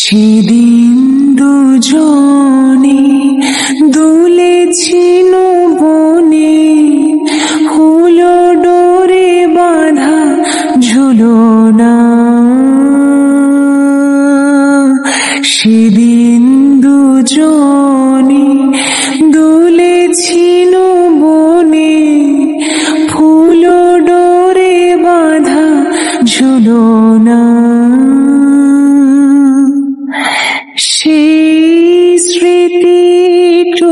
সেদিন দুজনে দুলেছিল বনে, হলো ডোরে বাঁধা ঝুলনা। সেদিন দুজনে দুলেছিল বনে, ফুলো ডোরে বাঁধা ঝুলনা। সেই স্মৃতিটুকু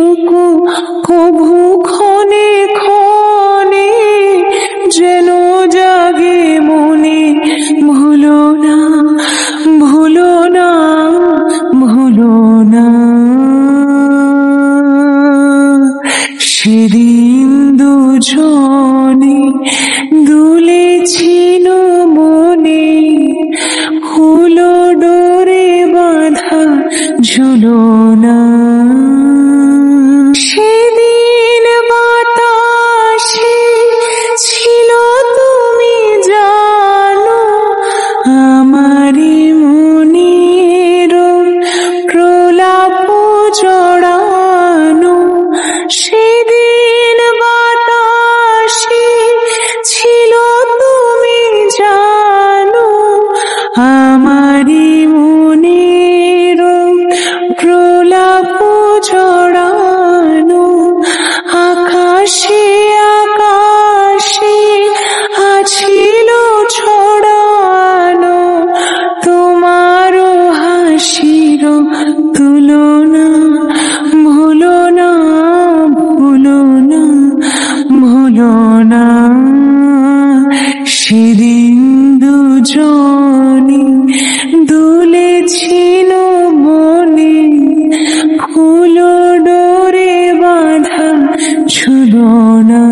কভু ক্ষণে ক্ষণে যেন জাগে মনে, ভুলো না ভুলো না ভুলো না। সেদিন দুজনে দুলেছিল বনে, হলো ডোরে বাঁধা ঝুলনা। সেদিন বাতাসে ছিল তুমি জানো, আমারি মনের প্রলাপ জড়ানো। সেদিন বাতাসে ছিল তুমি জানো, আমারি মনের প্রলাপ জড়ানো। আকাশে আকাশে আছিল ছড়ানো, তোমারও হাসির তুলনা। ভুলো না ভুলো না ভুলো না। সেদিন দুজনে দুলেছিল বনে, ফুলো ডোরে বাঁধা ঝুলনা।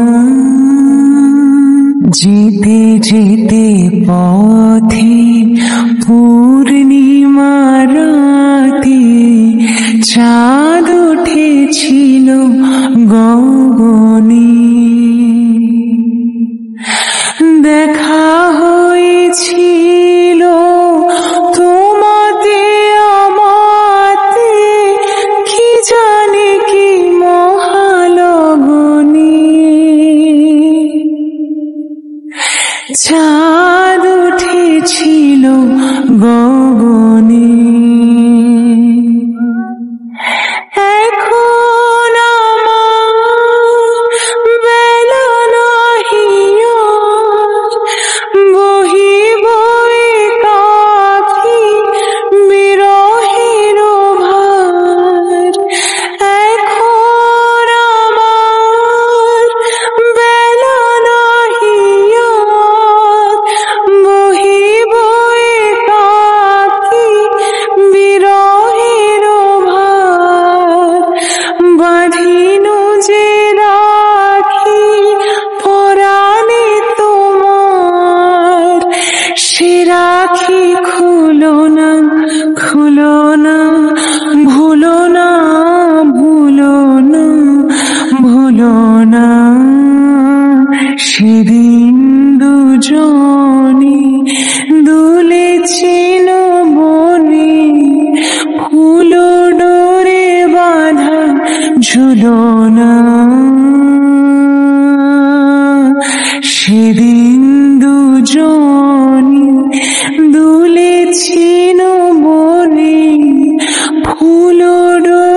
যেতে যেতে পথে পূর্ণিমা রাতে, চাঁদ উঠেছিল গগনে। দেখা হয়েছিল তোমাতে আমাতে, কি জানি কি মহালগনে। চাঁদ উঠেছিল গগনে। এখন আমার বেলা নাহি আর, বহিব একাকী বিরহের ভার। এখন আমার বেলা নাহি আর, বহিব একাকী বিরহের ভার। বাঁধিনু যে রাখি পরাণে তোমার, সে রাখি খুলো না খুলো না। ভুলো না ভুলো না ভুলো না। সেদিন দুজনে দুলেছিল বনে, ফুলো ডোরে বাঁধা ঝুলনা। সেদিন দুজনে দুলেছিল বনে, ফুলো ডোরে